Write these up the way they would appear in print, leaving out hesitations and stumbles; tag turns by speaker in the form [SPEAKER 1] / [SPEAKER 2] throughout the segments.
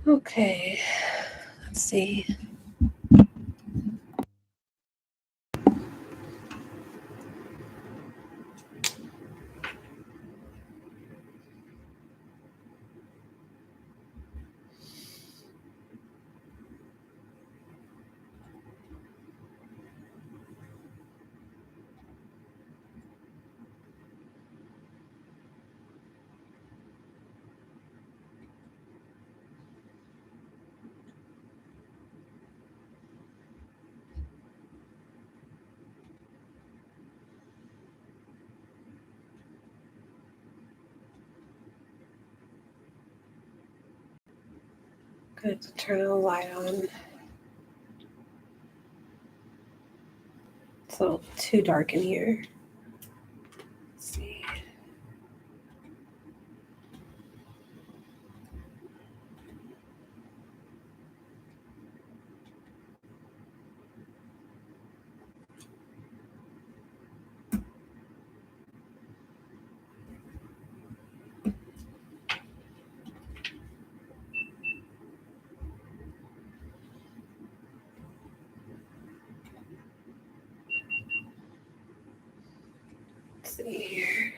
[SPEAKER 1] Okay, let's see. Good to turn the light on. It's a little too dark in here. Let's see. Let's see here.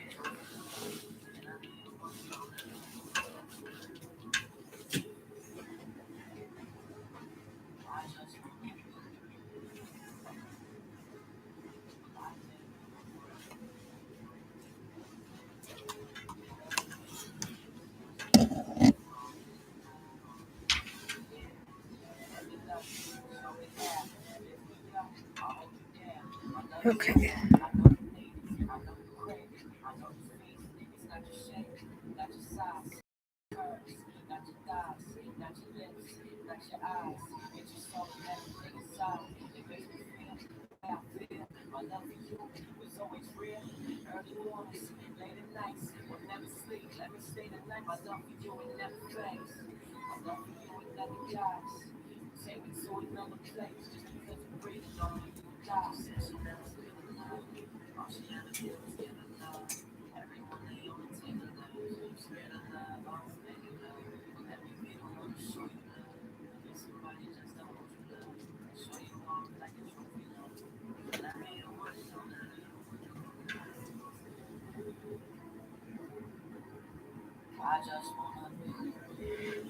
[SPEAKER 1] Okay.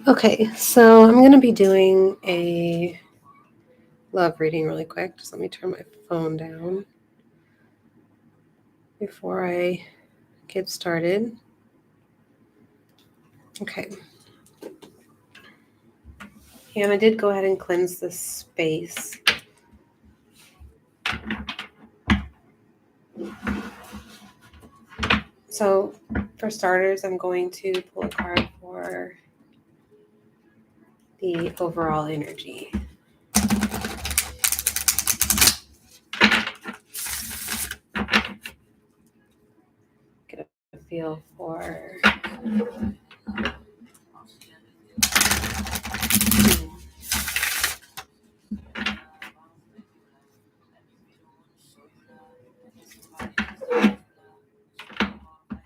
[SPEAKER 1] Okay, so I'm going to be doing a love reading really quick. Just let me turn my phone down before I get started. Okay. And I did go ahead and cleanse this space. So for starters, I'm going to pull a card for the overall energy. Get a feel for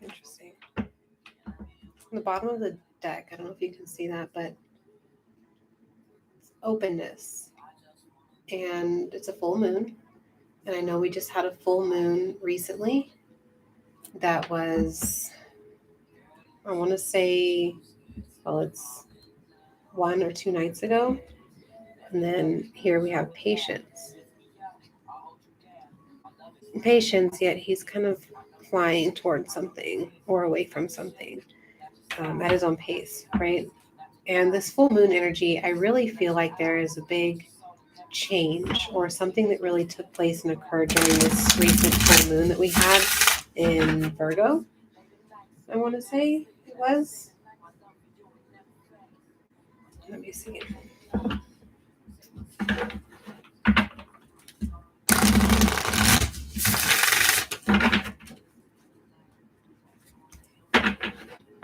[SPEAKER 1] interesting. On the bottom of the deck, I don't know if you can see that, but it's openness. And it's a full moon. And I know we just had a full moon recently. That was, I want to say, well, it's 1 or 2 nights ago. And then here we have patience. Patience, yet he's kind of flying towards something or away from something at his own pace, right? And this full moon energy, I really feel like there is a big change or something that really took place and occurred during this recent full moon that we had in Virgo, I want to say it was. Let me see.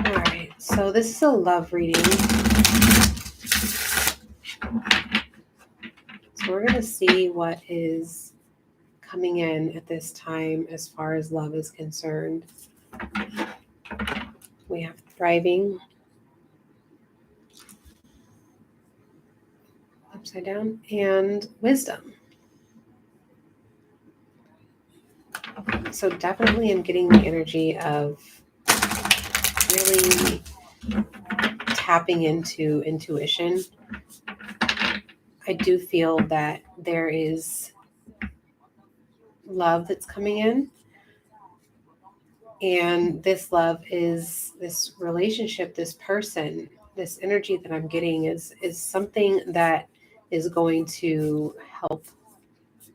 [SPEAKER 1] All right, so this is a love reading. So we're going to see what is coming in at this time as far as love is concerned. We have thriving, upside down, and wisdom. So definitely I'm getting the energy of really tapping into intuition. I do feel that there is love that's coming in. And this love is this relationship, this person, this energy that I'm getting is something that is going to help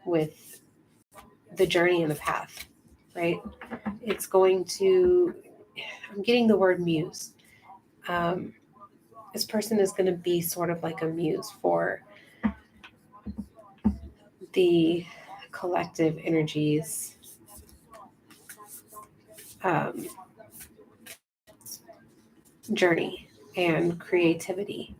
[SPEAKER 1] with the journey and the path, right? It's going to, I'm getting the word muse. This person is going to be sort of like a muse for the collective energies, journey and creativity.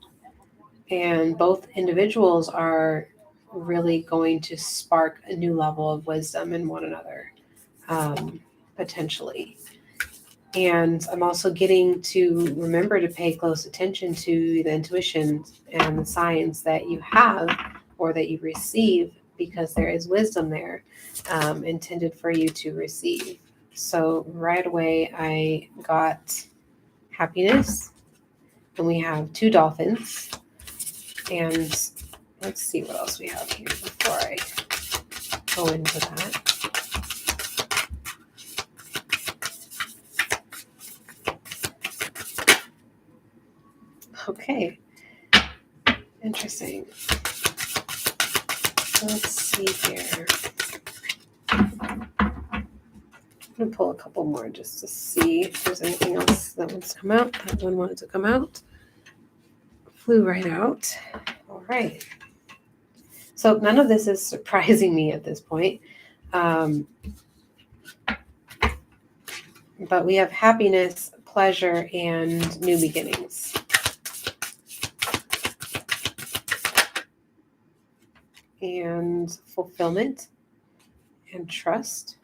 [SPEAKER 1] And both individuals are really going to spark a new level of wisdom in one another, potentially. And I'm also getting to remember to pay close attention to the intuition and the signs that you have or that you receive, because there is wisdom there, intended for you to receive. So right away, I got happiness, and we have 2 dolphins. And let's see what else we have here before I go into that. Okay, interesting. So let's see here. I'm going to pull a couple more just to see if there's anything else that wants to come out. That one wanted to come out. Flew right out. All right. So none of this is surprising me at this point. But we have happiness, pleasure, and new beginnings. And fulfillment and trust.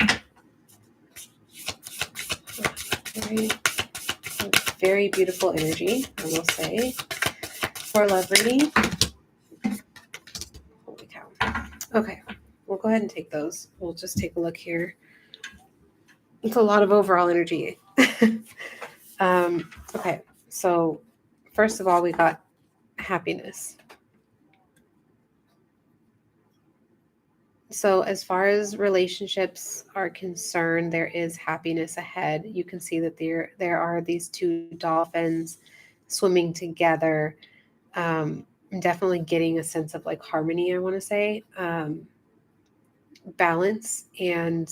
[SPEAKER 1] Very, very beautiful energy, I will say, for love reading. Holy cow. Okay, we'll go ahead and take those. We'll just take a look here. It's a lot of overall energy. Okay, so first of all, we got happiness. So as far as relationships are concerned, there is happiness ahead. You can see that there are these 2 dolphins swimming together. I'm definitely getting a sense of like harmony, I want to say, balance and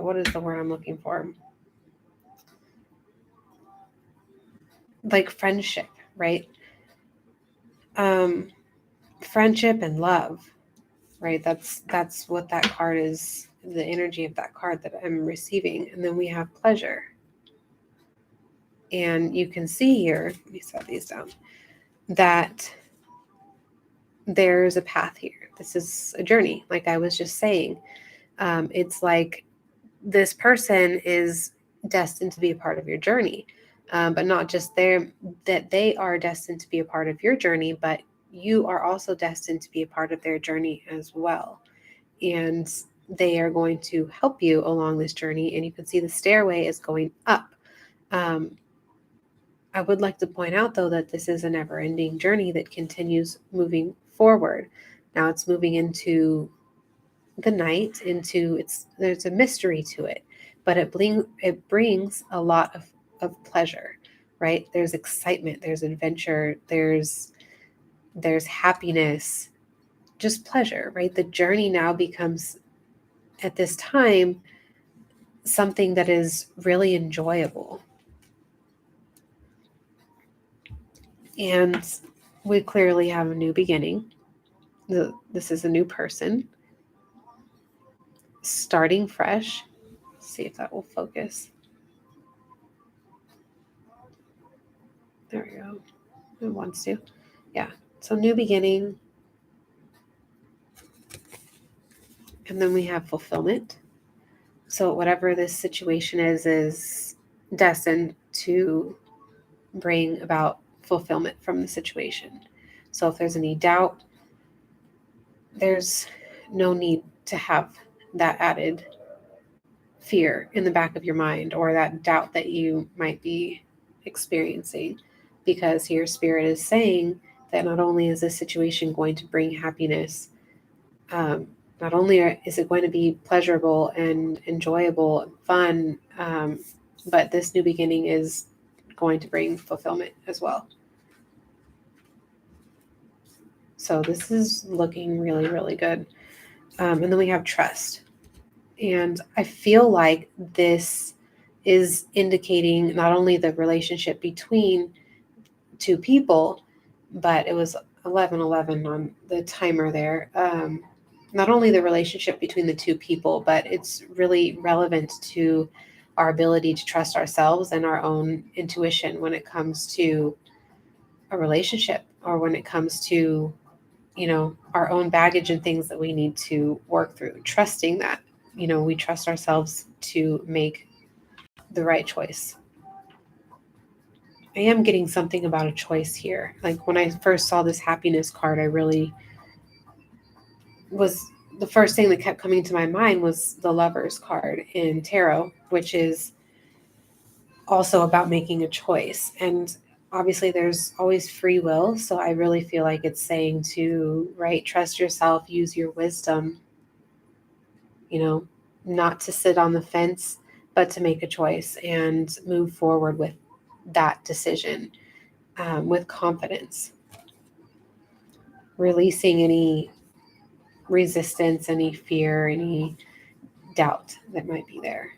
[SPEAKER 1] what is the word I'm looking for? Like friendship, right? Friendship and love, right? That's what that card is, the energy of that card that I'm receiving. And then we have pleasure. And you can see here, let me set these down, that there's a path here. This is a journey, like I was just saying. It's like this person is destined to be a part of your journey, but not just that they are destined to be a part of your journey, but you are also destined to be a part of their journey as well. And they are going to help you along this journey. And you can see the stairway is going up. I would like to point out, though, that this is a never-ending journey that continues moving forward. Now it's moving into the night, there's a mystery to it, but it brings a lot of pleasure, right? There's excitement, there's adventure, there's happiness, just pleasure, right? The journey now becomes, at this time, something that is really enjoyable. And we clearly have a new beginning. This is a new person starting fresh. Let's see if that will focus. There we go. It wants to. Yeah. So new beginning. And then we have fulfillment. So whatever this situation is destined to bring about fulfillment from the situation. So if there's any doubt, there's no need to have that added fear in the back of your mind or that doubt that you might be experiencing, because your spirit is saying that not only is this situation going to bring happiness, not only is it going to be pleasurable and enjoyable and fun, but this new beginning is going to bring fulfillment as well. So this is looking really, really good. And then we have trust. And I feel like this is indicating not only the relationship between two people, but it was 11:11 on the timer there. Not only the relationship between the two people, but it's really relevant to our ability to trust ourselves and our own intuition when it comes to a relationship, or when it comes to, our own baggage and things that we need to work through. Trusting that, we trust ourselves to make the right choice. I am getting something about a choice here. Like when I first saw this happiness card, I really was, the first thing that kept coming to my mind was the Lovers card in tarot, which is also about making a choice. And obviously there's always free will. So I really feel like it's saying to, right, trust yourself, use your wisdom, not to sit on the fence, but to make a choice and move forward with that decision with confidence. Releasing any resistance, any fear, any doubt that might be there.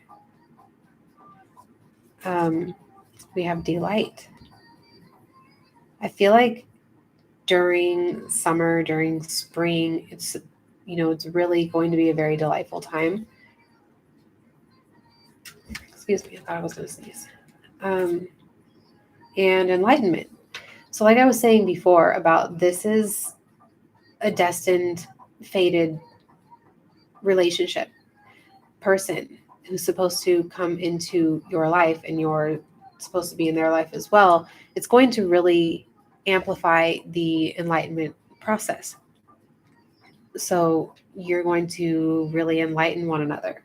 [SPEAKER 1] We have delight. I feel like during summer, during spring, it's really going to be a very delightful time. Excuse me, I thought I was going to sneeze. And enlightenment. So like I was saying before about, this is a destined, fated relationship, person who's supposed to come into your life, and you're supposed to be in their life as well. It's going to really amplify the enlightenment process. So you're going to really enlighten one another.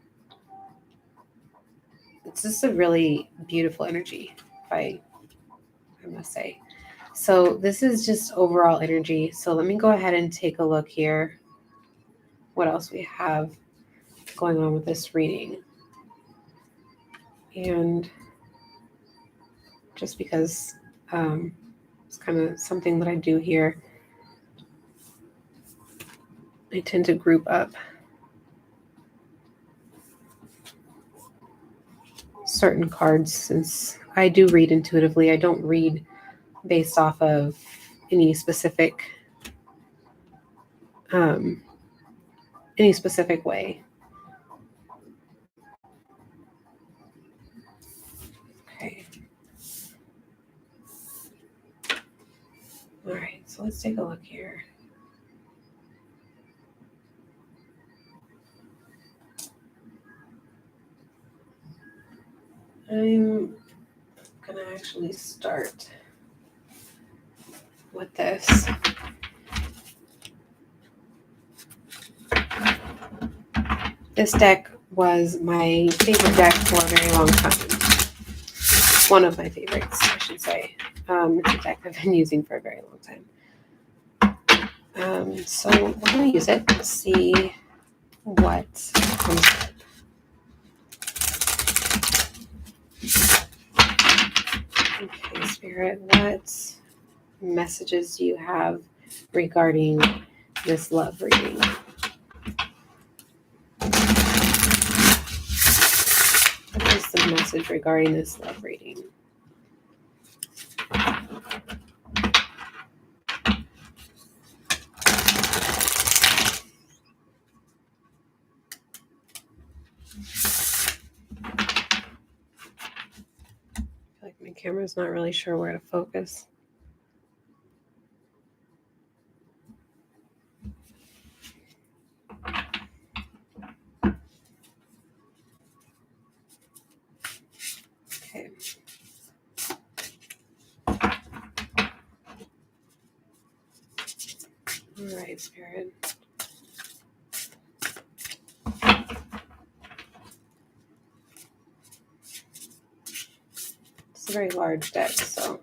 [SPEAKER 1] It's just a really beautiful energy, I must say. So this is just overall energy. So let me go ahead and take a look here. What else we have going on with this reading. And just because it's kind of something that I do here, I tend to group up certain cards, since I do read intuitively. I don't read based off of any specific way. Okay. All right, so let's take a look here. I'm gonna actually start with this. This deck was my favorite deck for a very long time. One of my favorites, I should say. It's a deck I've been using for a very long time. So we're going to use it to see what comes up. Okay, Spirit, what messages do you have regarding this love reading? What is the message regarding this love reading? I feel like my camera's not really sure where to focus. Okay. All right, Spirit. It's a very large deck, so.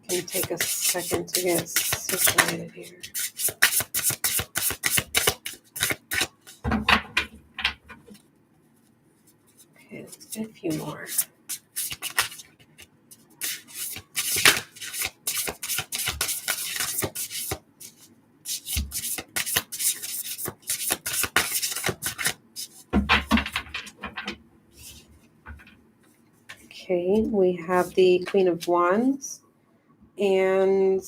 [SPEAKER 1] It can take a second to get situated here. Okay, let's get a few more. Okay, we have the Queen of Wands and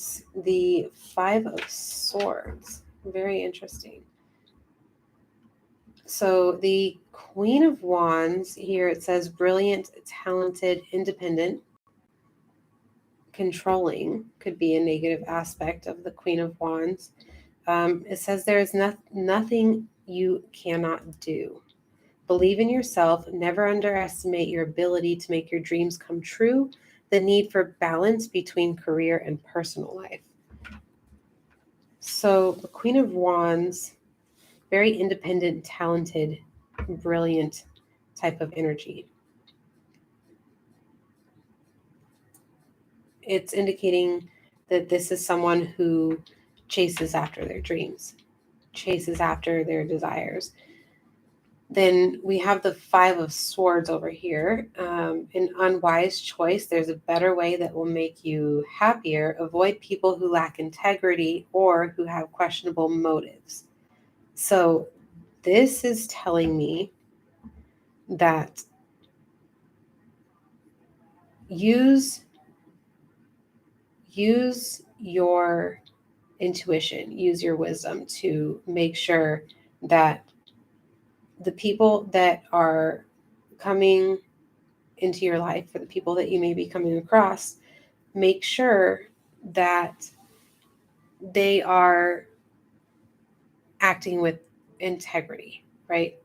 [SPEAKER 1] the Five of Swords. Very interesting. So the Queen of Wands here, it says brilliant, talented, independent, controlling could be a negative aspect of the Queen of Wands. It says there is nothing you cannot do. Believe in yourself. Never underestimate your ability to make your dreams come true. The need for balance between career and personal life. So the Queen of Wands, very independent, talented, brilliant type of energy. It's indicating that this is someone who chases after their dreams, chases after their desires. Then we have the Five of Swords over here. An unwise choice. There's a better way that will make you happier. Avoid people who lack integrity or who have questionable motives. So this is telling me that use your intuition, use your wisdom to make sure that the people that are coming into your life, for the people that you may be coming across, make sure that they are acting with integrity, right?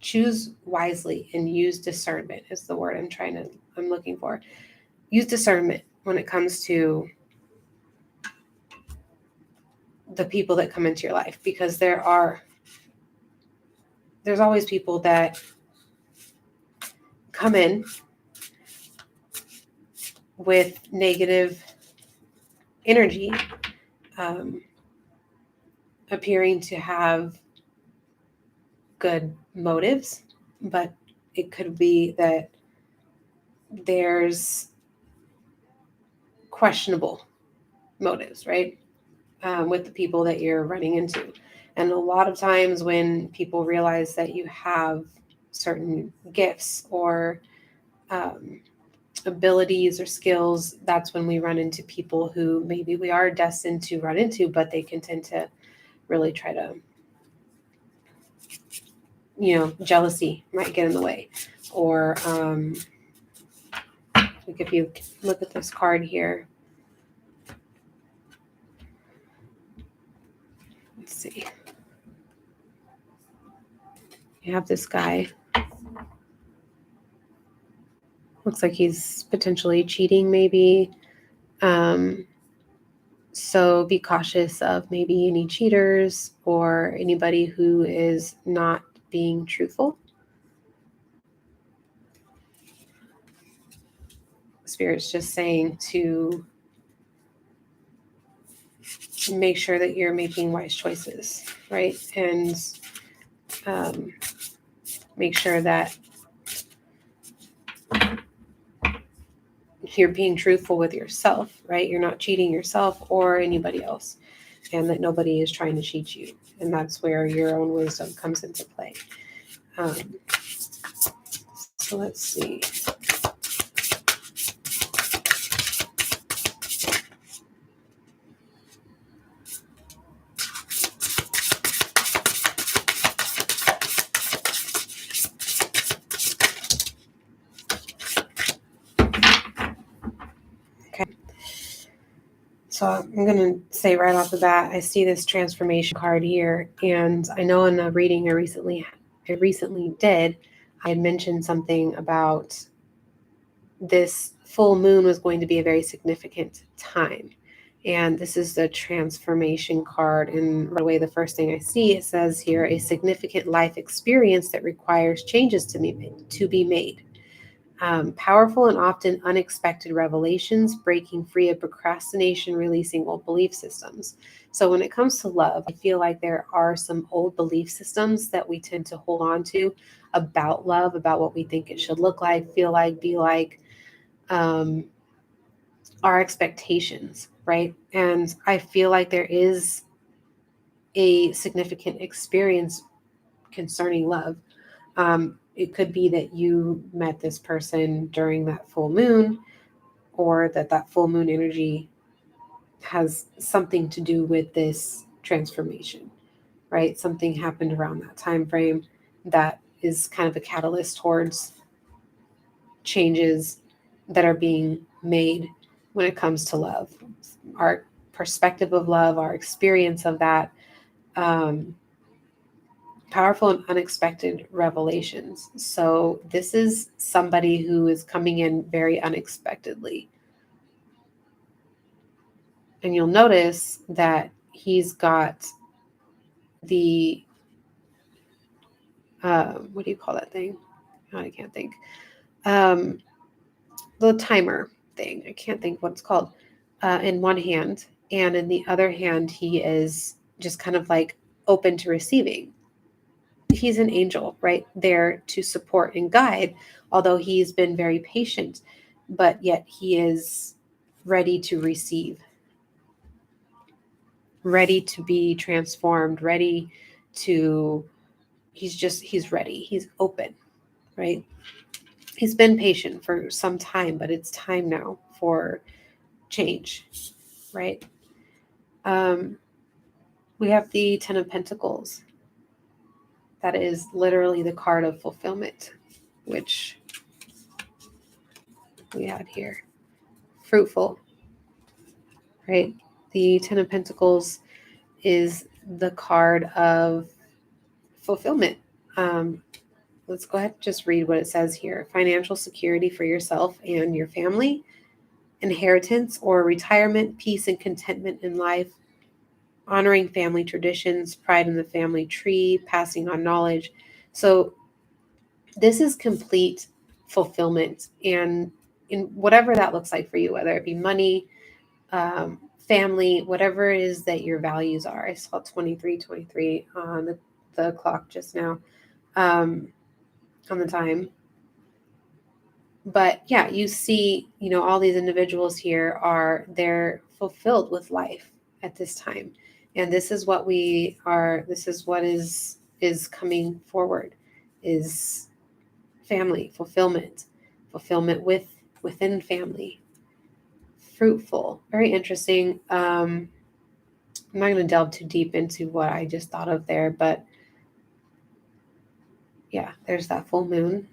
[SPEAKER 1] Choose wisely and use discernment is the word I'm looking for. Use discernment when it comes to the people that come into your life, because there's always people that come in with negative energy, appearing to have good motives, but it could be that there's questionable motives, right? With the people that you're running into. And a lot of times when people realize that you have certain gifts or abilities or skills, that's when we run into people who maybe we are destined to run into, but they can tend to really try to, jealousy might get in the way. Or like if you look at this card here, let's see. You have this guy. Looks like he's potentially cheating, maybe. So be cautious of maybe any cheaters or anybody who is not being truthful. Spirit's just saying to make sure that you're making wise choices, right? And make sure that you're being truthful with yourself, right? You're not cheating yourself or anybody else, and that nobody is trying to cheat you. And that's where your own wisdom comes into play. So let's see. So I'm going to say right off the bat, I see this transformation card here, and I know in a reading I recently did, I had mentioned something about this full moon was going to be a very significant time. And this is the transformation card. And right away, the first thing I see, it says here, a significant life experience that requires changes to be made. Powerful and often unexpected revelations, breaking free of procrastination, releasing old belief systems. So when it comes to love, I feel like there are some old belief systems that we tend to hold on to about love, about what we think it should look like, feel like, be like, our expectations, right? And I feel like there is a significant experience concerning love. It could be that you met this person during that full moon, or that full moon energy has something to do with this transformation, right? Something happened around that time frame that is kind of a catalyst towards changes that are being made when it comes to love. Our perspective of love, our experience of that, powerful and unexpected revelations. So this is somebody who is coming in very unexpectedly. And you'll notice that he's got the, what do you call that thing? Oh, I can't think. The timer thing. I can't think what it's called. In one hand. And in the other hand, he is just kind of like open to receiving. He's an angel, right? There to support and guide, although he's been very patient, but yet he is ready to receive, ready to be transformed, ready to, he's ready. He's open, right? He's been patient for some time, but it's time now for change, right? We have the Ten of Pentacles. That is literally the card of fulfillment, which we had here. Fruitful, right? The Ten of Pentacles is the card of fulfillment. Let's go ahead and just read what it says here. Financial security for yourself and your family, inheritance or retirement, peace and contentment in life, honoring family traditions, pride in the family tree, passing on knowledge. So this is complete fulfillment, and in whatever that looks like for you, whether it be money, family, whatever it is that your values are. I saw 23 on the clock just now, on the time. But yeah, you see, all these individuals here they're fulfilled with life at this time. And this is what this is what is coming forward, is family, fulfillment within family, fruitful, very interesting. I'm not going to delve too deep into what I just thought of there, but yeah, there's that full moon.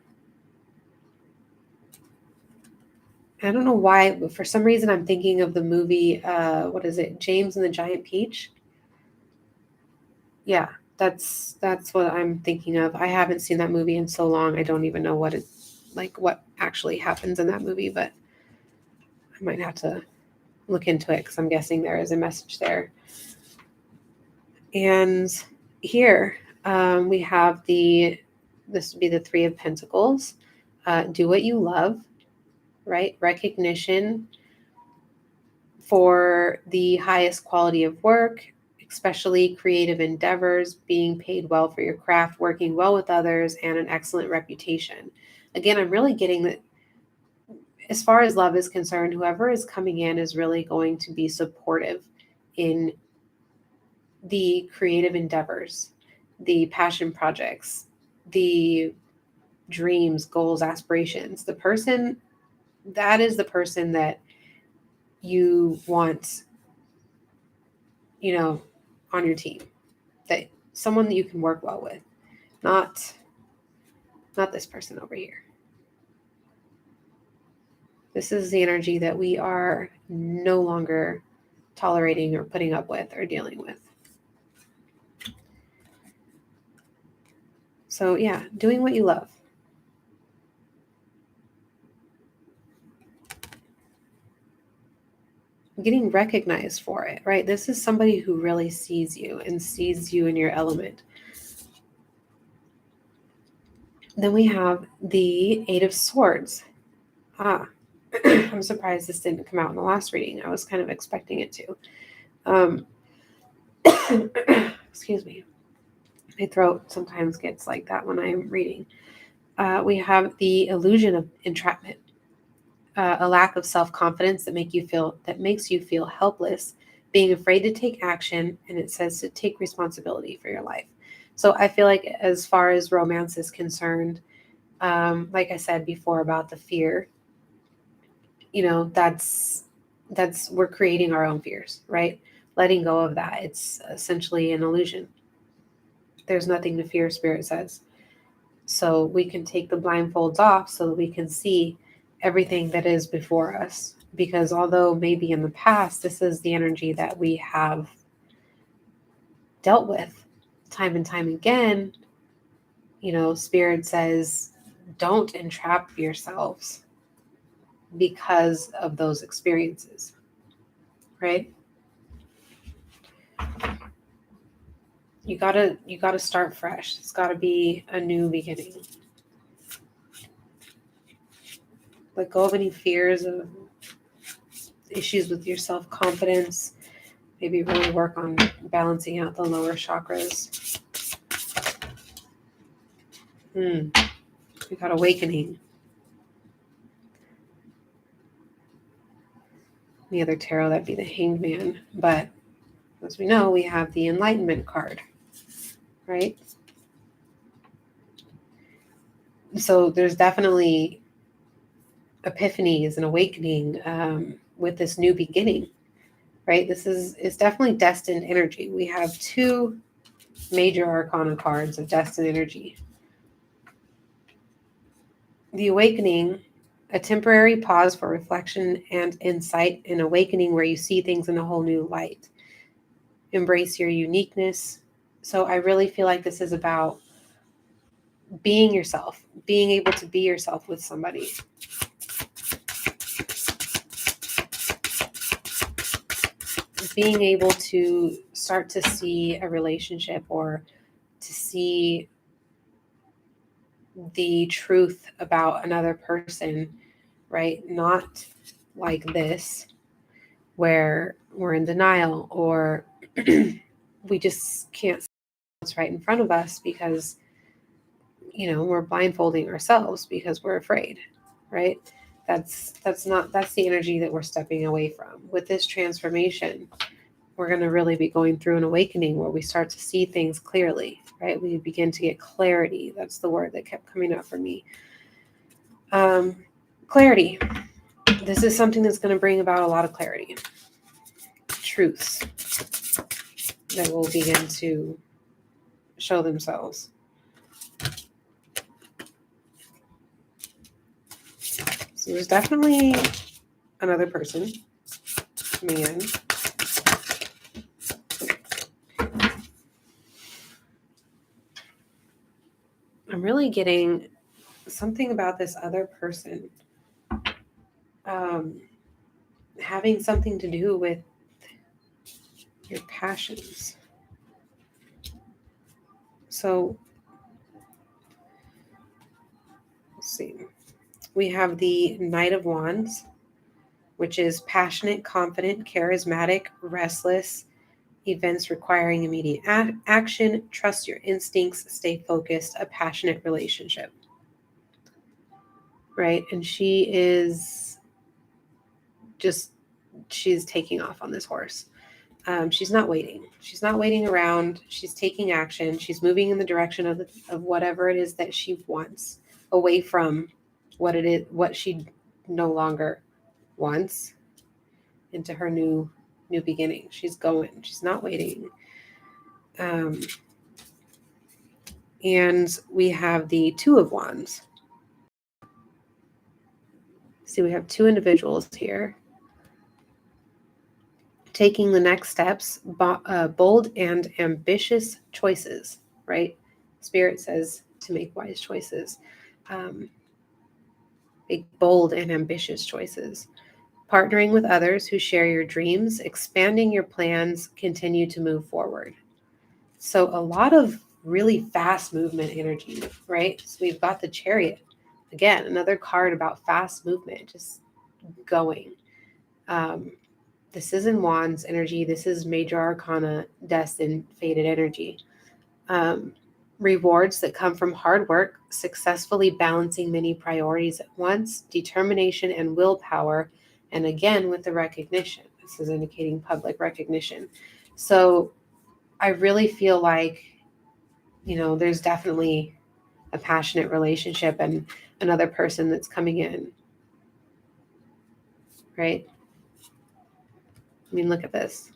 [SPEAKER 1] I don't know why, but for some reason I'm thinking of the movie, what is it? James and the Giant Peach. Yeah, that's what I'm thinking of. I haven't seen that movie in so long. I don't even know what actually happens in that movie, but I might have to look into it because I'm guessing there is a message there. And here we have this would be the Three of Pentacles. Do what you love, right? Recognition for the highest quality of work, especially creative endeavors, being paid well for your craft, working well with others, and an excellent reputation. Again, I'm really getting that as far as love is concerned, whoever is coming in is really going to be supportive in the creative endeavors, the passion projects, the dreams, goals, aspirations. That is the person that you want, on your team, that someone that you can work well with, not this person over here. This is the energy that we are no longer tolerating or putting up with or dealing with. So yeah, doing what you love. Getting recognized for it, right? This is somebody who really sees you and sees you in your element. Then we have the Eight of Swords. I'm surprised this didn't come out in the last reading. I was kind of expecting it to. Excuse me. My throat sometimes gets like that when I'm reading. We have the illusion of entrapment. A lack of self-confidence that makes you feel helpless, being afraid to take action, and it says to take responsibility for your life. So I feel like as far as romance is concerned, like I said before about the fear, that's we're creating our own fears, right? Letting go of that. It's essentially an illusion. There's nothing to fear, Spirit says. So we can take the blindfolds off so that we can see everything that is before us. Because although maybe in the past, this is the energy that we have dealt with time and time again, Spirit says, don't entrap yourselves because of those experiences, right? You gotta start fresh. It's gotta be a new beginning. Let go of any fears of issues with your self-confidence. Maybe really work on balancing out the lower chakras. We got awakening. The other tarot, that'd be the Hanged Man. But as we know, we have the Enlightenment card, right? So there's definitely epiphanies and awakening with this new beginning, right? It's definitely destined energy. We have two major arcana cards of destined energy. The awakening, a temporary pause for reflection and insight, an awakening where you see things in a whole new light. Embrace your uniqueness. So I really feel like this is about being yourself, being able to be yourself with somebody. Being able to start to see a relationship or to see the truth about another person, right? Not like this, where we're in denial or we just can't see what's right in front of us because, we're blindfolding ourselves because we're afraid, right? That's the energy that we're stepping away from. With this transformation, we're going to really be going through an awakening where we start to see things clearly, right? We begin to get clarity. That's the word that kept coming up for me. Clarity. This is something that's going to bring about a lot of clarity. Truths that will begin to show themselves. So there's definitely another person coming in. I'm really getting something about this other person having something to do with your passions. So let's see. We have the Knight of Wands, which is passionate, confident, charismatic, restless, events requiring immediate action, trust your instincts, stay focused, a passionate relationship. Right? And she's taking off on this horse. She's not waiting. She's not waiting around. She's taking action. She's moving in the direction of whatever it is that she wants, away from what she no longer wants, into her new beginning. She's going. She's not waiting. And we have the Two of Wands. See, we have two individuals here. taking the next steps, bold and ambitious choices, right? Spirit says to make wise choices. Make bold and ambitious choices. Partnering with others who share your dreams, expanding your plans, continue to move forward. So a lot of really fast movement energy, right? So we've got the Chariot. Again, another card about fast movement, just going. This isn't Wands energy. This is Major Arcana, Destined, Fated energy. Rewards that come from hard work, successfully balancing many priorities at once, determination and willpower, and again with the recognition. This is indicating public recognition. So I really feel like, there's definitely a passionate relationship and another person that's coming in, right? I mean, look at this.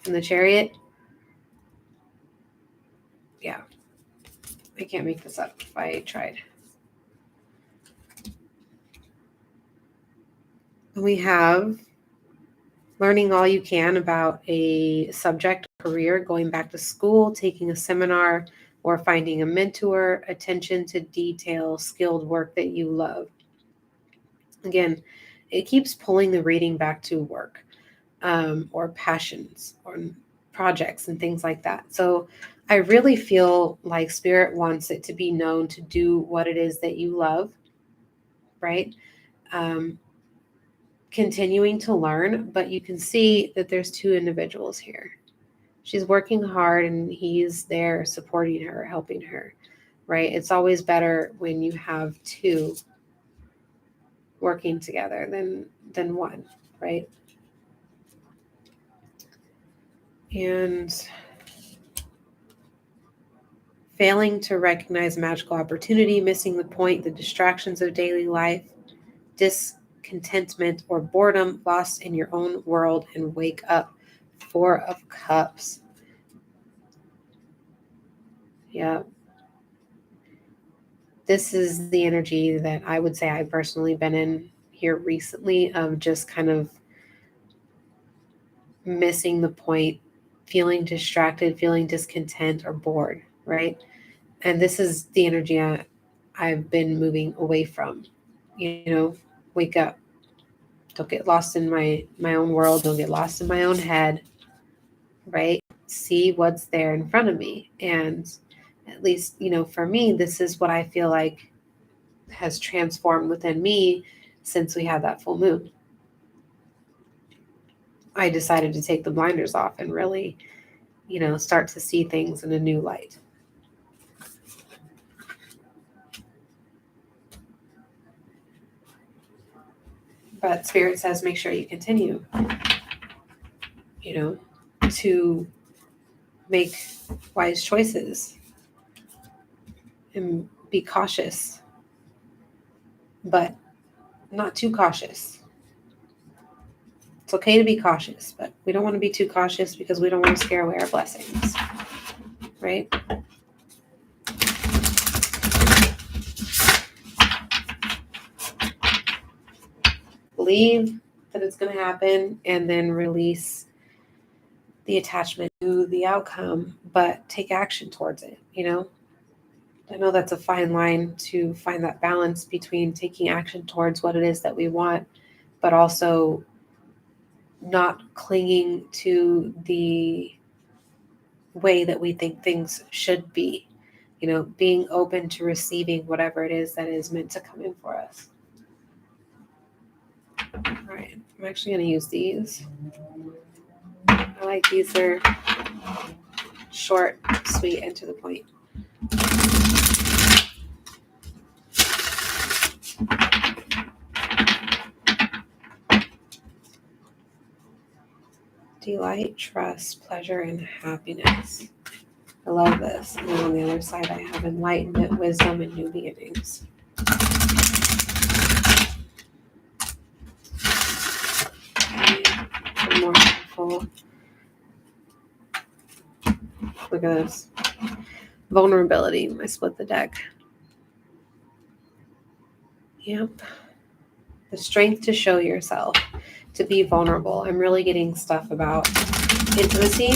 [SPEAKER 1] In the Chariot, yeah, I can't make this up if I tried. We have learning all you can about a subject, career, going back to school, taking a seminar, or finding a mentor, attention to detail, skilled work that you love. Again, it keeps pulling the reading back to work, or passions or projects and things like that. So I really feel like Spirit wants it to be known to do what it is that you love, right? Continuing to learn, but you can see that there's two individuals here. She's working hard and he's there supporting her, helping her, right? It's always better when you have two working together than one, right? And failing to recognize magical opportunity, missing the point, the distractions of daily life, discontentment or boredom, lost in your own world, and wake up. 4 of Cups. Yeah. This is the energy that I would say I've personally been in here recently, of just kind of missing the point, feeling distracted, feeling discontent or bored, right? And this is the energy I've been moving away from. Wake up. Don't get lost in my own world. Don't get lost in my own head, right? See what's there in front of me. And at least, for me, this is what I feel like has transformed within me since we had that full moon. I decided to take the blinders off and really, start to see things in a new light. But Spirit says, make sure you continue, to make wise choices and be cautious, but not too cautious. It's okay to be cautious, but we don't want to be too cautious because we don't want to scare away our blessings, right? Believe that it's going to happen and then release the attachment to the outcome, but take action towards it, I know that's a fine line to find that balance between taking action towards what it is that we want, but also not clinging to the way that we think things should be, being open to receiving whatever it is that is meant to come in for us. All right, I'm actually going to use these. I like these. They're short, sweet, and to the point. Delight, trust, pleasure, and happiness. I love this. And then on the other side, I have enlightenment, wisdom, and new beginnings. Okay, more helpful. Look at this. Vulnerability. I split the deck. Yep. The strength to show yourself, to be vulnerable. I'm really getting stuff about intimacy.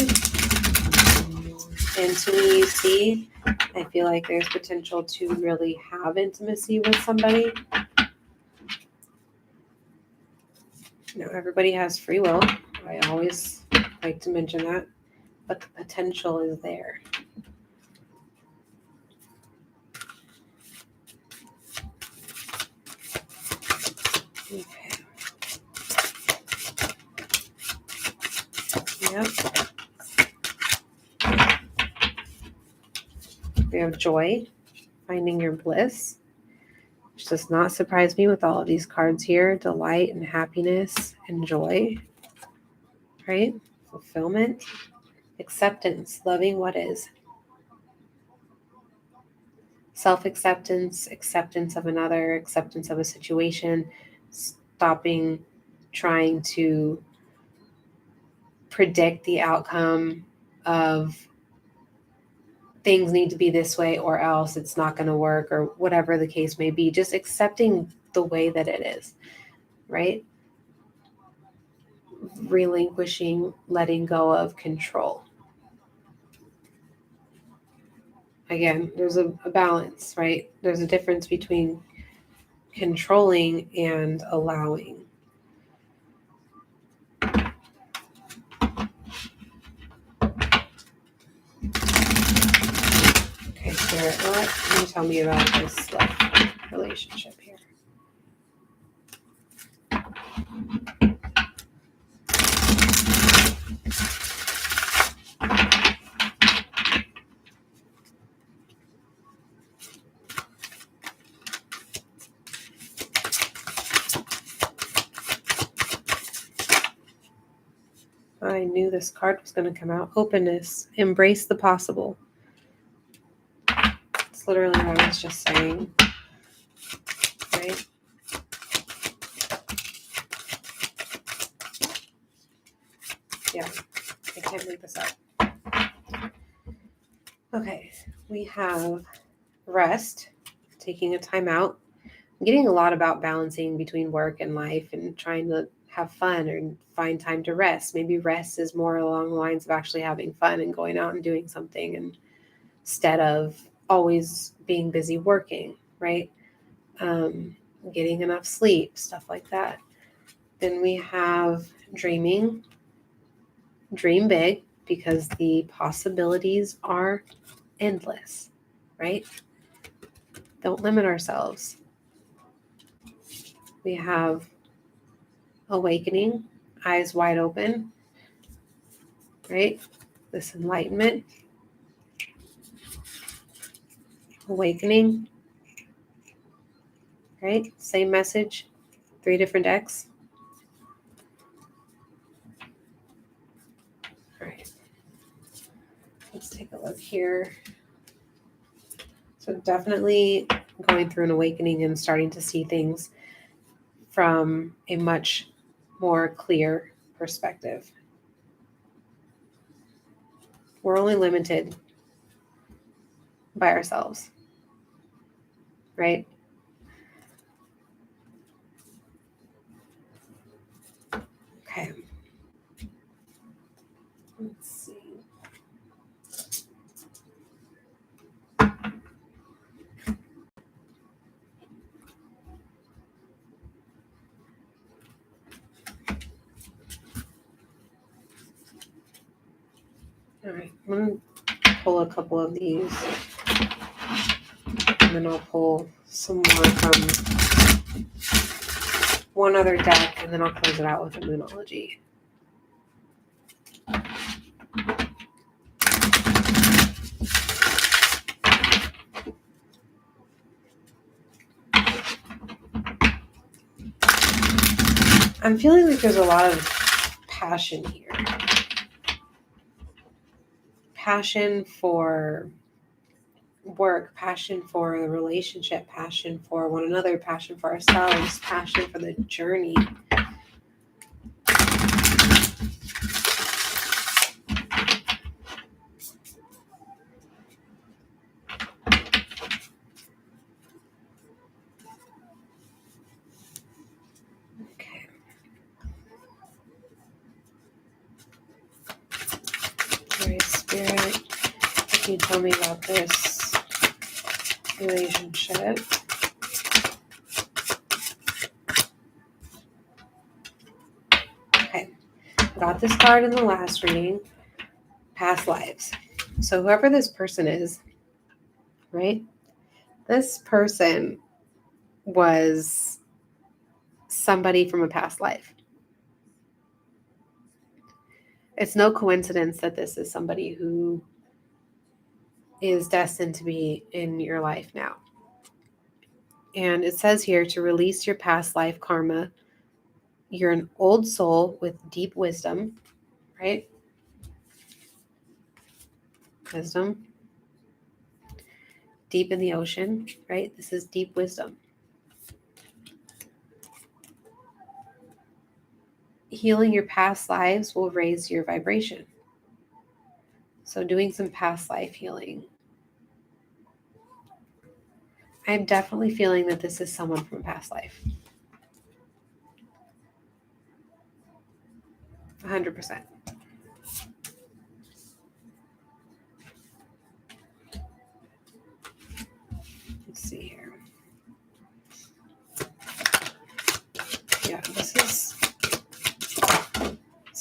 [SPEAKER 1] And to me, you see, I feel like there's potential to really have intimacy with somebody. You know, everybody has free will. I always like to mention that. But the potential is there. Okay. Yep. We have joy, finding your bliss, which does not surprise me with all of these cards here. Delight and happiness and joy, right? Fulfillment, acceptance, loving what is. Self-acceptance, acceptance of another, acceptance of a situation, stopping trying to predict the outcome of things need to be this way or else it's not going to work or whatever the case may be. Just accepting the way that it is, right? Relinquishing, letting go of control. Again, there's a balance, right? There's a difference between controlling and allowing. Okay, Spirit, what can you tell me about this relationship here? I knew this card was going to come out. Openness. Embrace the possible. It's literally what I was just saying. Right? Yeah. I can't make this up. Okay. We have rest. Taking a time out. I'm getting a lot about balancing between work and life and trying to have fun or find time to rest. Maybe rest is more along the lines of actually having fun and going out and doing something instead of always being busy working, right? Getting enough sleep, stuff like that. Then we have dreaming. Dream big because the possibilities are endless, right? Don't limit ourselves. We have awakening, eyes wide open, right? This enlightenment, awakening, right? Same message, 3 different decks. All right. Let's take a look here. So definitely going through an awakening and starting to see things from a much more clear perspective. We're only limited by ourselves, right? Okay. Let's see. All right, I'm going to pull a couple of these and then I'll pull some more from one other deck and then I'll close it out with a Moonology. I'm feeling like there's a lot of passion here. Passion for work, passion for the relationship, passion for one another, passion for ourselves, passion for the journey. Okay. Can you tell me about this relationship? Okay. Got this card in the last reading. Past lives. So whoever this person is, right? This person was somebody from a past life. It's no coincidence that this is somebody who is destined to be in your life now. And it says here to release your past life karma. You're an old soul with deep wisdom, right? Wisdom. Deep in the ocean, right? This is deep wisdom. Healing your past lives will raise your vibration. So doing some past life healing. I'm definitely feeling that this is someone from a past life. 100%. Let's see here. Yeah, this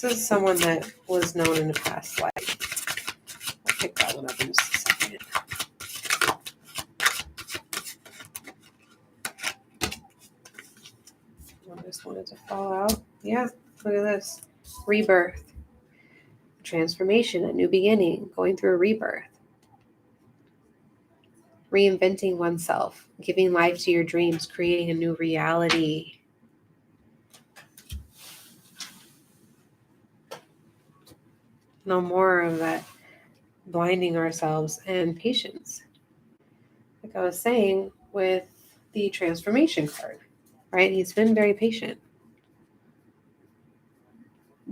[SPEAKER 1] is someone that was known in a past life. I'll pick that one up in just a second. I just wanted to fall out. Yeah, look at this. Rebirth. Transformation, a new beginning, going through a rebirth. Reinventing oneself, giving life to your dreams, creating a new reality. No more of that blinding ourselves, and patience. Like I was saying with the transformation card, right? He's been very patient,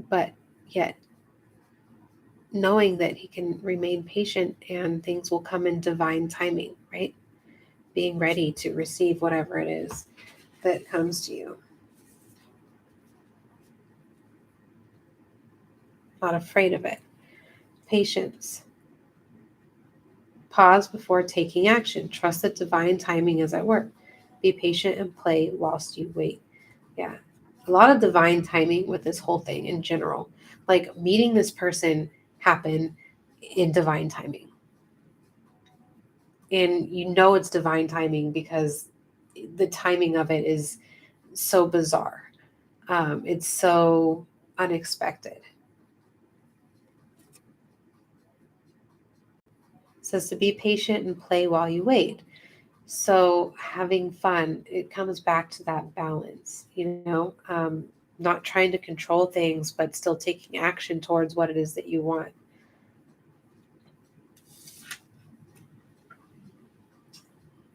[SPEAKER 1] but yet knowing that he can remain patient and things will come in divine timing, right? Being ready to receive whatever it is that comes to you. Not afraid of it. Patience. Pause before taking action. Trust that divine timing is at work. Be patient and play whilst you wait. Yeah. A lot of divine timing with this whole thing in general. Like meeting this person happened in divine timing. And you know it's divine timing because the timing of it is so bizarre. It's so unexpected. It says to be patient and play while you wait. So having fun, it comes back to that balance, not trying to control things, but still taking action towards what it is that you want.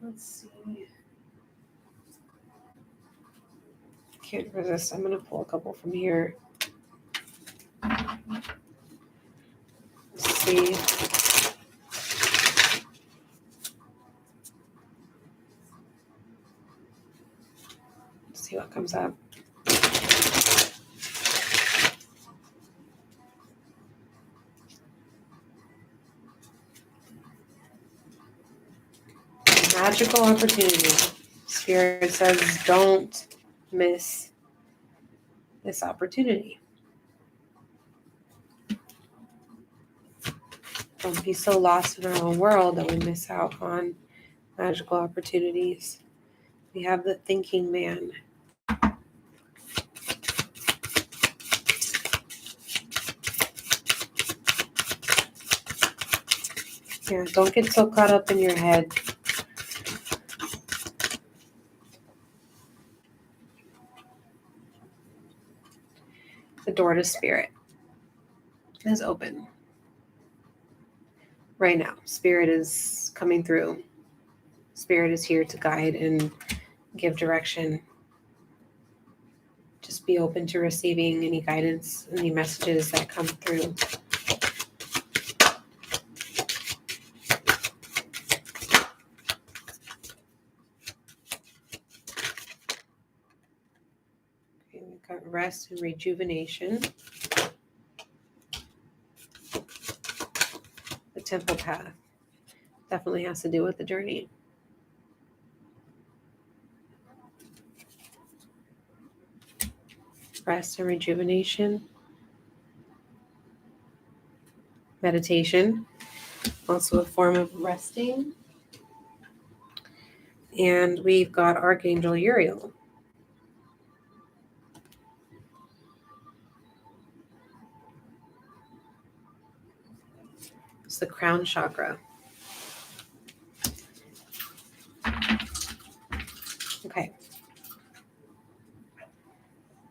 [SPEAKER 1] Let's see. Can't resist. I'm going to pull a couple from here. Let's see. Let's see what comes up. Magical opportunity. Spirit says don't miss this opportunity. Don't be so lost in our own world that we miss out on magical opportunities. We have the thinking man. Yeah, don't get so caught up in your head. The door to spirit is open. Right now, spirit is coming through. Spirit is here to guide and give direction. Just be open to receiving any guidance, any messages that come through. Okay, we've got rest and rejuvenation. The temple path. Definitely has to do with the journey. Rest and rejuvenation. Meditation, also a form of resting. And we've got Archangel Uriel. It's the crown chakra. Okay.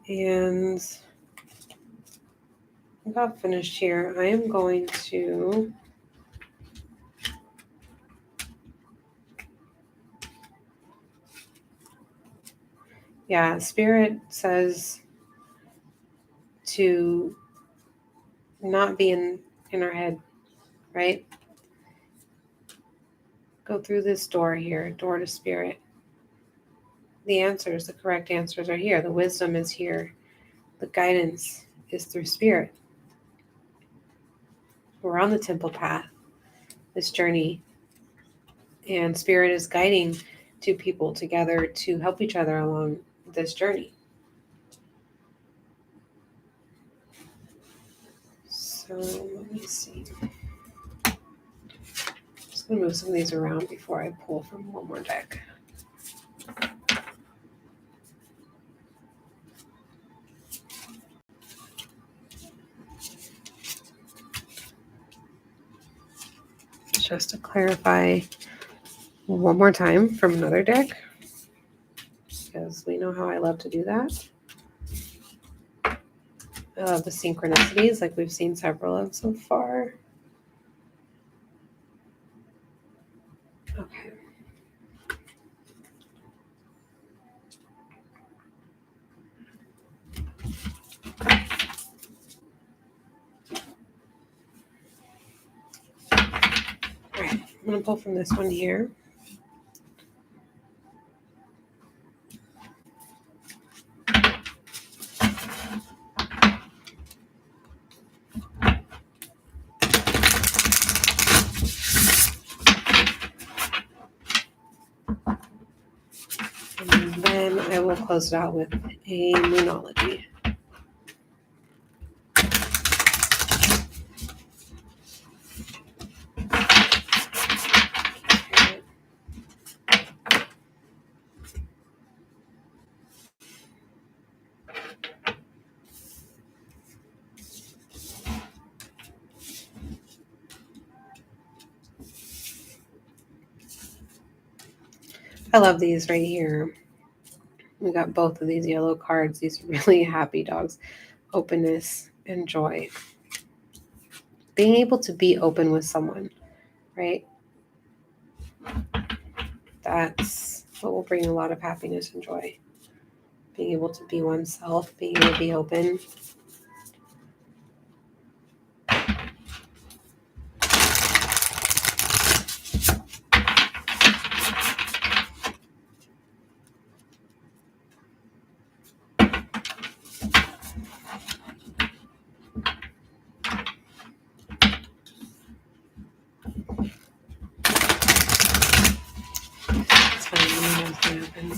[SPEAKER 1] And I got finished here. I am going to Spirit says to not be in our head, right? Go through this door here, door to Spirit. The answers, the correct answers are here. The wisdom is here. The guidance is through Spirit. We're on the temple path, this journey, and Spirit is guiding two people together to help each other along this journey. So let me see. I'm just going to move some of these around before I pull from one more deck. Just to clarify one more time from another deck, because we know how I love to do that. I love the synchronicities, like we've seen several of so far. Okay. All right, I'm going to pull from this one here. And then I will close it out with a Moonology. I love these right here. We got both of these yellow cards, these really happy dogs. Openness and joy. Being able to be open with someone, right? That's what will bring a lot of happiness and joy. Being able to be oneself, being able to be open. It's funny, you know what's going to happen.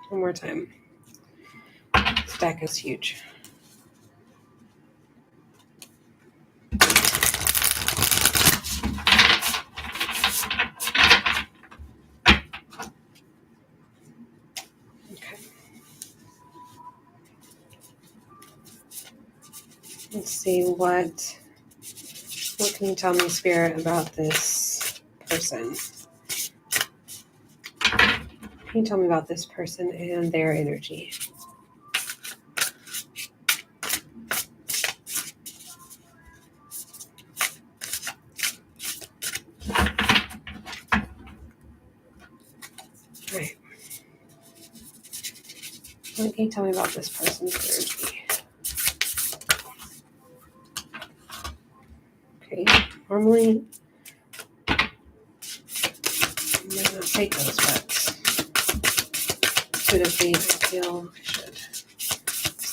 [SPEAKER 1] One more time. This deck is huge. Okay. Let's see, what can you tell me, Spirit, about this person? Can you tell me about this person and their energy? Right. What can you tell me about this person's energy? Okay. Normally, I might not take those, but intuitively I feel I should.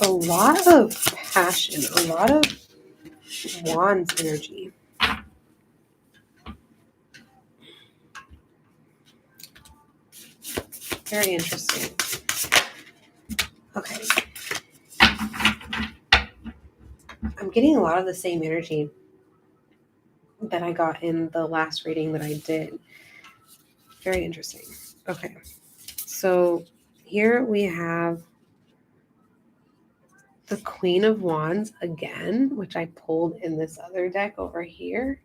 [SPEAKER 1] a lot of passion, a lot of wands energy. Very interesting. Okay. I'm getting a lot of the same energy that I got in the last reading that I did. Very interesting. Okay. So here we have the Queen of Wands again, which I pulled in this other deck over here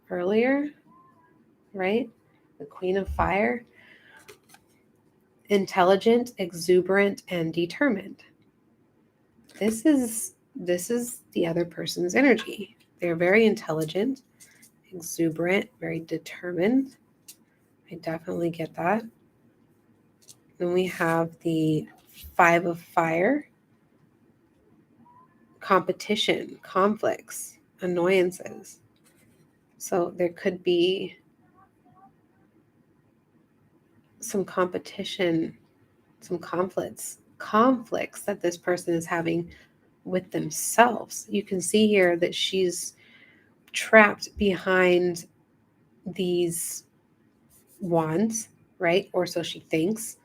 [SPEAKER 1] earlier, right? The Queen of Fire. Intelligent, exuberant, and determined. This is the other person's energy. They're very intelligent, exuberant, very determined. I definitely get that. Then we have the Five of Fire. Competition, conflicts, annoyances. So there could be some competition, some conflicts that this person is having with themselves. You can see here that she's trapped behind these wands, right? Or so she thinks.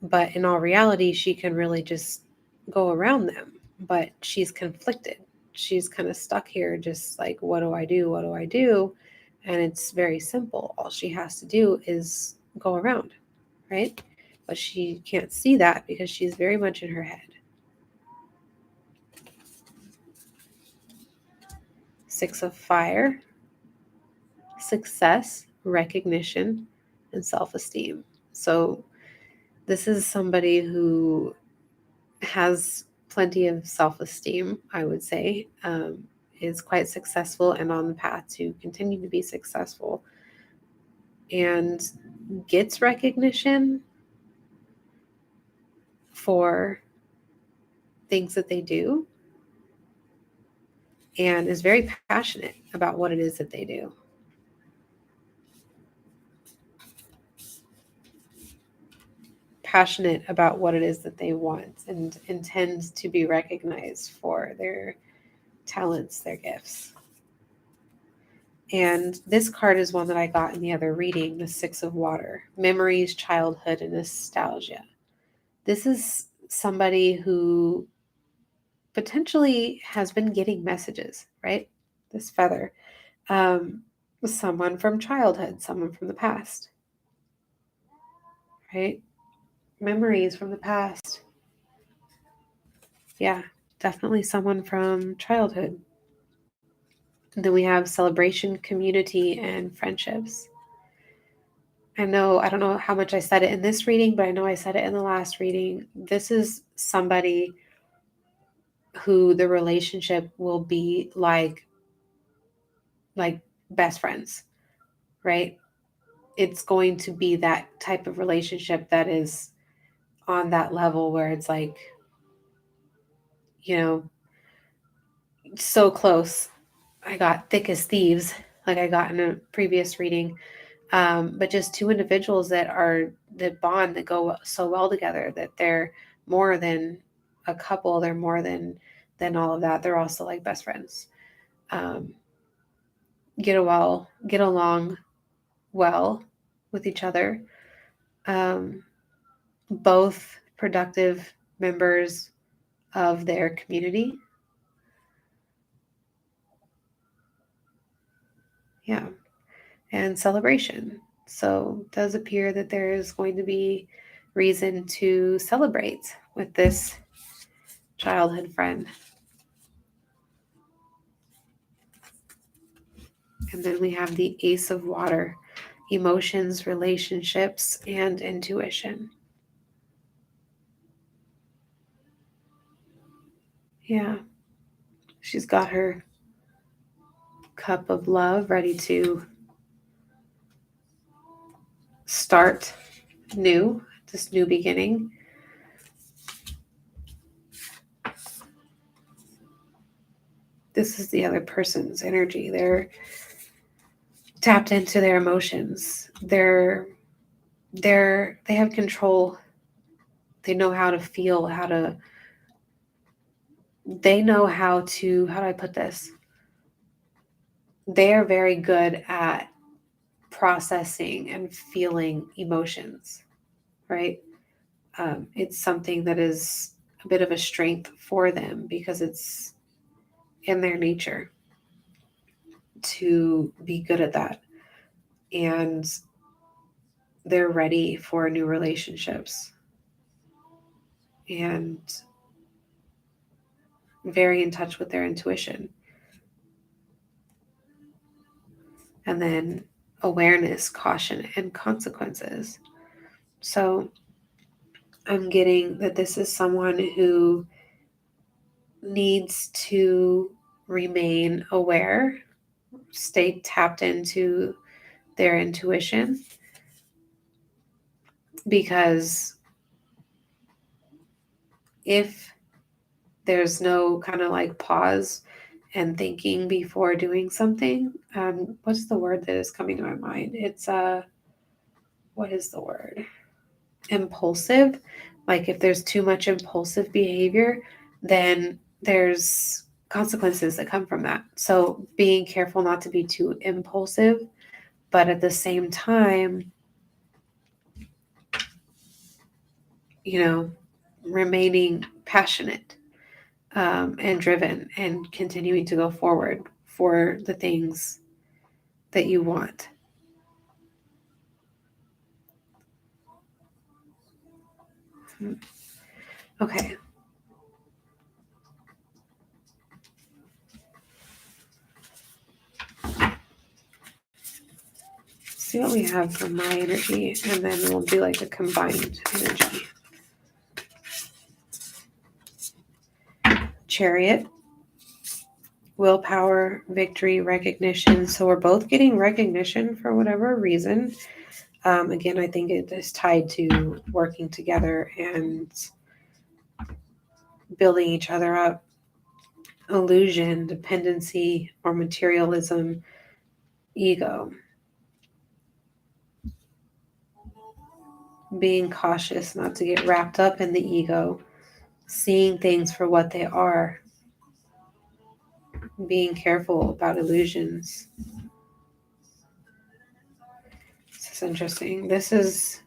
[SPEAKER 1] But in all reality, she can really just go around them. But she's conflicted. She's kind of stuck here, just like, what do I do? What do I do? And it's very simple. All she has to do is go around, right? But she can't see that because she's very much in her head. Six of Fire, success, recognition, and self-esteem. So this is somebody who has plenty of self-esteem, I would say, is quite successful and on the path to continue to be successful, and gets recognition for things that they do, and is very passionate about what it is that they do. Passionate about what it is that they want and intends to be recognized for their talents, their gifts. And this card is one that I got in the other reading, the Six of Water, memories, childhood, and nostalgia. This is somebody who potentially has been getting messages, right? This feather. Someone from childhood, someone from the past, right? Memories from the past. Yeah, definitely someone from childhood. And then we have celebration, community, and friendships. I don't know how much I said it in this reading, but I know I said it in the last reading. This is somebody who the relationship will be like best friends, right? It's going to be that type of relationship that is on that level where it's like, so close. I got thick as thieves, like I got in a previous reading. But just two individuals that bond, that go so well together, that they're more than a couple. They're more than all of that. They're also like best friends. Get along well with each other. Both productive members of their community. Yeah. And celebration. So it does appear that there is going to be reason to celebrate with this childhood friend. And then we have the Ace of Water, emotions, relationships, and intuition. Yeah. She's got her cup of love ready to start this new beginning. This is the other person's energy. They're tapped into their emotions. They have control They know how to feel, they know how do I put this? They are very good at processing and feeling emotions, right? It's something that is a bit of a strength for them because it's in their nature to be good at that. And they're ready for new relationships and very in touch with their intuition. And then awareness, caution, and consequences. So I'm getting that this is someone who needs to remain aware, stay tapped into their intuition, because if there's no kind of like pause and thinking before doing something, what's the word that is coming to my mind? It's what is the word? Impulsive. Like if there's too much impulsive behavior, then there's consequences that come from that. So being careful not to be too impulsive, but at the same time, remaining passionate and driven and continuing to go forward for the things that you want. Okay. See what we have for my energy, and then we'll do like a combined energy. Chariot, willpower, victory, recognition. So we're both getting recognition for whatever reason. Again, I think it is tied to working together and building each other up. Illusion, dependency, or materialism, ego. Being cautious not to get wrapped up in the ego. Seeing things for what they are. Being careful about illusions. This is interesting. This is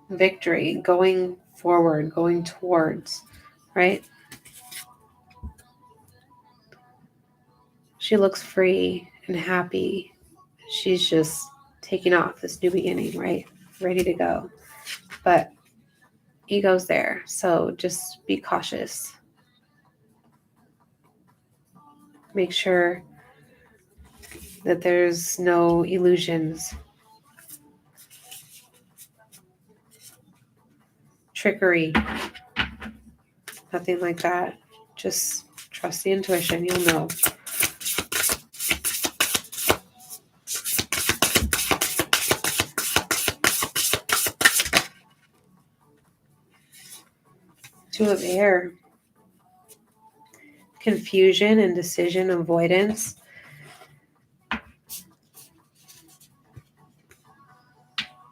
[SPEAKER 1] victory, going forward, going towards, right? She looks free and happy. She's just taking off this new beginning, right? Ready to go. But ego's there, so just be cautious. Make sure that there's no illusions, trickery, nothing like that. Just trust the intuition, you'll know. Two of air. Confusion, indecision, avoidance.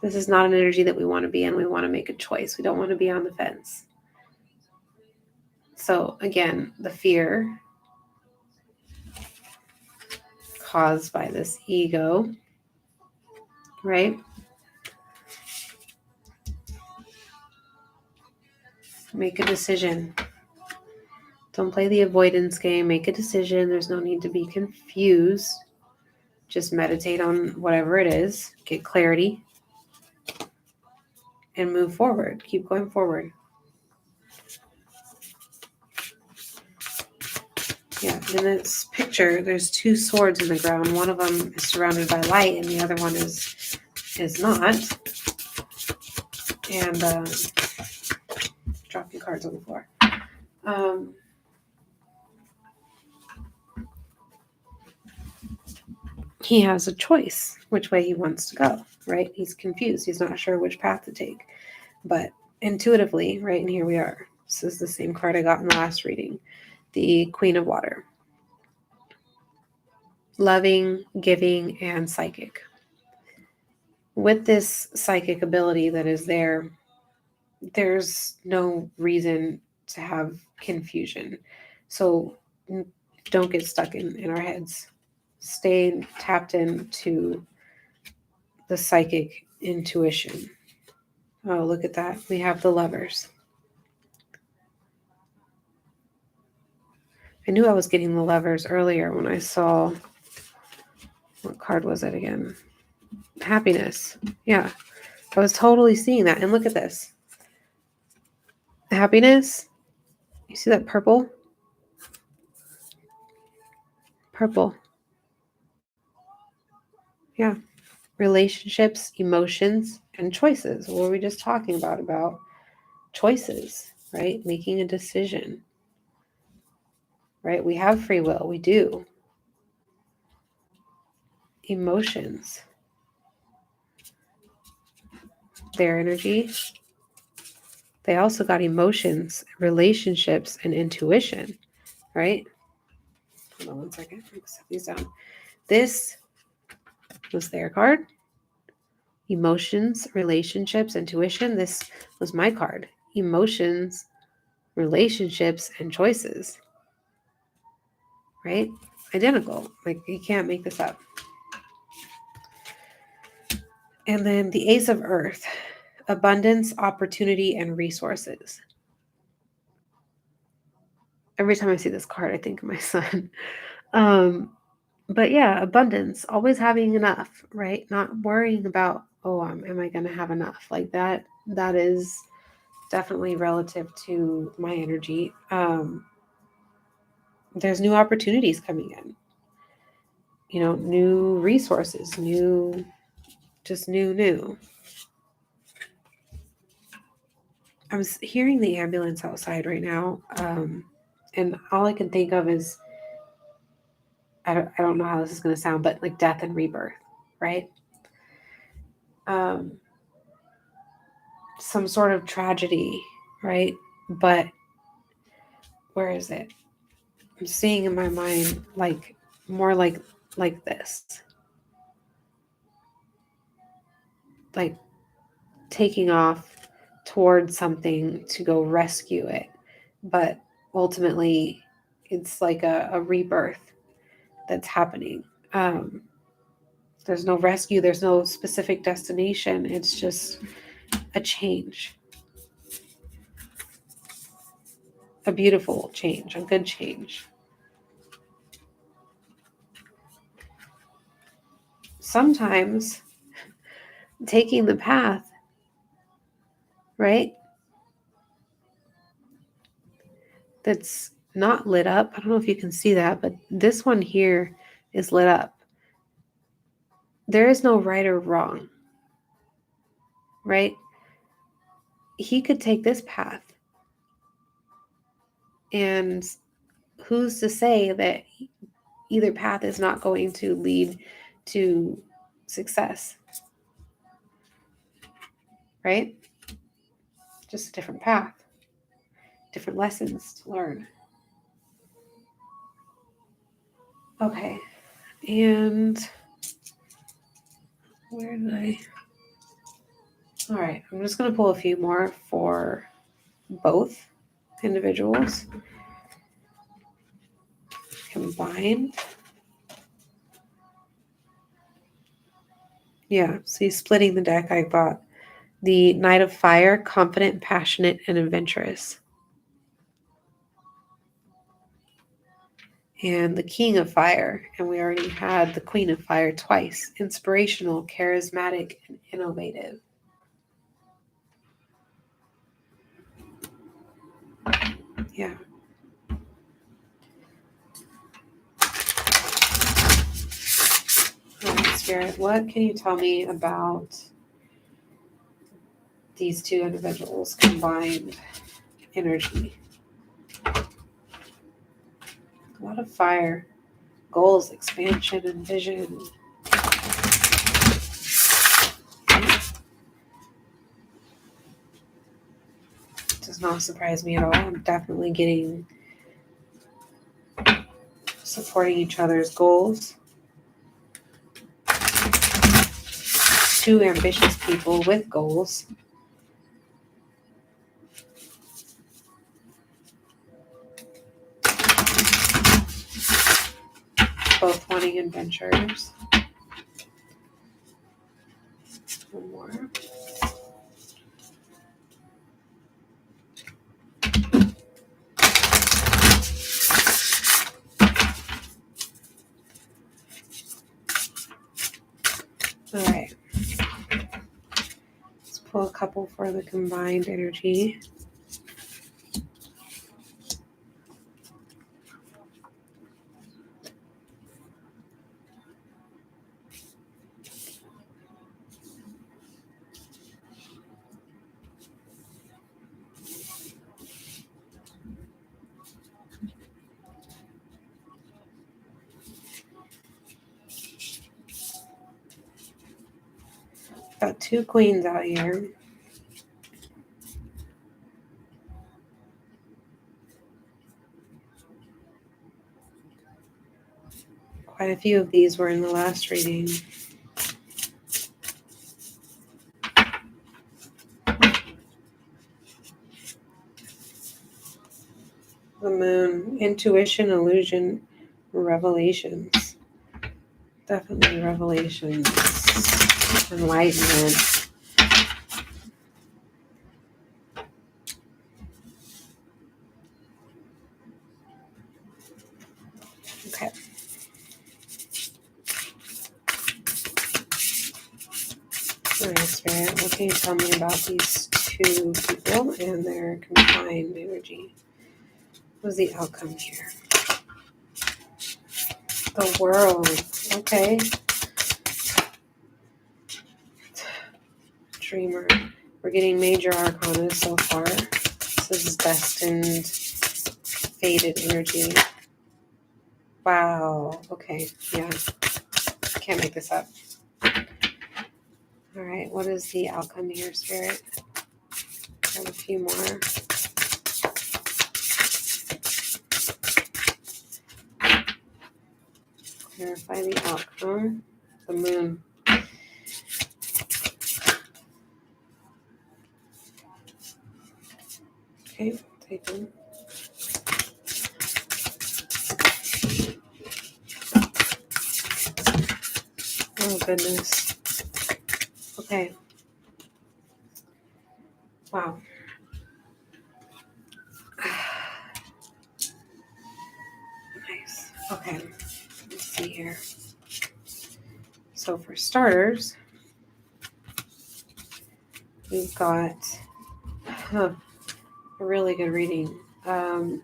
[SPEAKER 1] This is not an energy that we want to be in. We want to make a choice. We don't want to be on the fence. So again, the fear caused by this ego, right? Make a decision. Don't play the avoidance game. Make a decision. There's no need to be confused. Just meditate on whatever it is. Get clarity. And move forward. Keep going forward. Yeah, in this picture, there's two swords in the ground. One of them is surrounded by light, and the other one is not. And dropping cards on the floor. He has a choice which way he wants to go, right? He's confused. He's not sure which path to take. But intuitively, right, and here we are. This is the same card I got in the last reading. The Queen of Water. Loving, giving, and psychic. with this psychic ability that is there, there's no reason to have confusion. So don't get stuck in our heads. Stay tapped into the psychic intuition. Oh, look at that. We have the Lovers. I knew I was getting the Lovers earlier when I saw, what card was it again? Happiness. Yeah, I was totally seeing that. And look at this. Happiness. You see that purple? Purple. Yeah. Relationships, emotions, and choices. What were we just talking about? About choices, right? Making a decision, right? We have free will. We do. Emotions. Their energy. They also got emotions, relationships, and intuition, right? Hold on one second. I'm going to set these down. This was their card. Emotions, relationships, intuition. This was my card. Emotions, relationships, and choices. Right? Identical. Like, you can't make this up. And then the Ace of Earth. Abundance, opportunity, and resources. Every time I see this card, I think of my son. But yeah, abundance, always having enough, right? Not worrying about, oh, am I going to have enough? Like that is definitely relative to my energy. There's new opportunities coming in, new resources, new. I was hearing the ambulance outside right now. And all I can think of is, I don't know how this is going to sound, but like death and rebirth, right? Some sort of tragedy, right? But where is it? I'm seeing in my mind like more like this. Like taking off towards something to go rescue it. But ultimately it's like a rebirth that's happening. There's no rescue, there's no specific destination. It's just a change. A beautiful change, a good change. Sometimes taking the path, right, that's not lit up. I don't know if you can see that, but this one here is lit up. There is no right or wrong, right? He could take this path. And who's to say that either path is not going to lead to success, right? Just a different path, different lessons to learn. Okay, and where did I? All right, I'm just going to pull a few more for both individuals combined. Yeah, see, splitting the deck, I got the Knight of Fire, confident, passionate, and adventurous. And the King of Fire, and we already had the Queen of Fire twice, inspirational, charismatic, and innovative. Yeah. Spirit, what can you tell me about these two individuals' combined energy? A lot of fire, goals, expansion, and vision. Does not surprise me at all. I'm definitely getting supporting each other's goals. two ambitious people with goals. Both wanting adventures. One more. All right. Let's pull a couple for the combined energy. Got two queens out here. Quite a few of these were in the last reading. The moon, intuition, illusion, revelations. Definitely revelations. Enlightenment. Okay. All right, Spirit, what can you tell me about these two people and their combined energy? What was the outcome here? The world. Okay. Dreamer. We're getting major arcana so far. This is destined, fated energy. Wow. Okay. Yeah. Can't make this up. All right. What is the outcome here, Spirit? Got a few more. Clarify the outcome. The moon. Okay. Taken. Oh, goodness. Okay. Wow. Nice. Okay. Let's see here. So for starters, we've got a really good reading.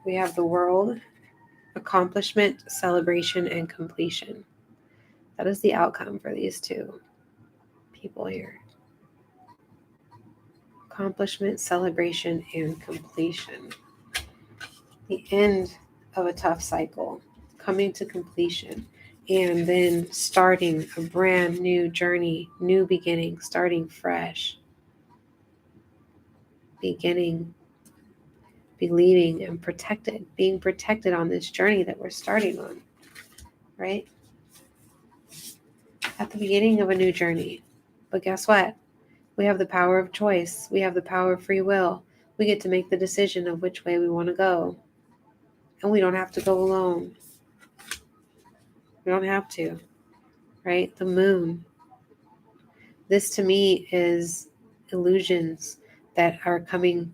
[SPEAKER 1] We have the world, accomplishment, celebration, and completion. That is the outcome for these two people here. Accomplishment, celebration, and completion. The end of a tough cycle, coming to completion, and then starting a brand new journey, new beginning, starting fresh, beginning, believing and protected, being protected on this journey that we're starting on, right? At the beginning of a new journey. But guess what? We have the power of choice. We have the power of free will. We get to make the decision of which way we want to go. And we don't have to go alone. We don't have to, right? The moon. This to me is illusions that are coming,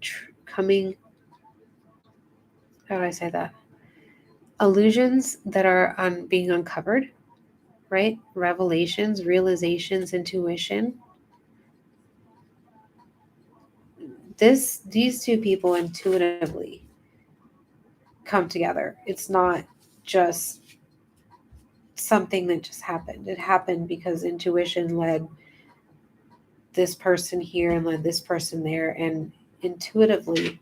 [SPEAKER 1] how do I say that? Illusions that are being uncovered, right? Revelations, realizations, intuition. These two people intuitively come together. It's not just something that just happened. It happened because intuition led this person here and led this person there, and intuitively,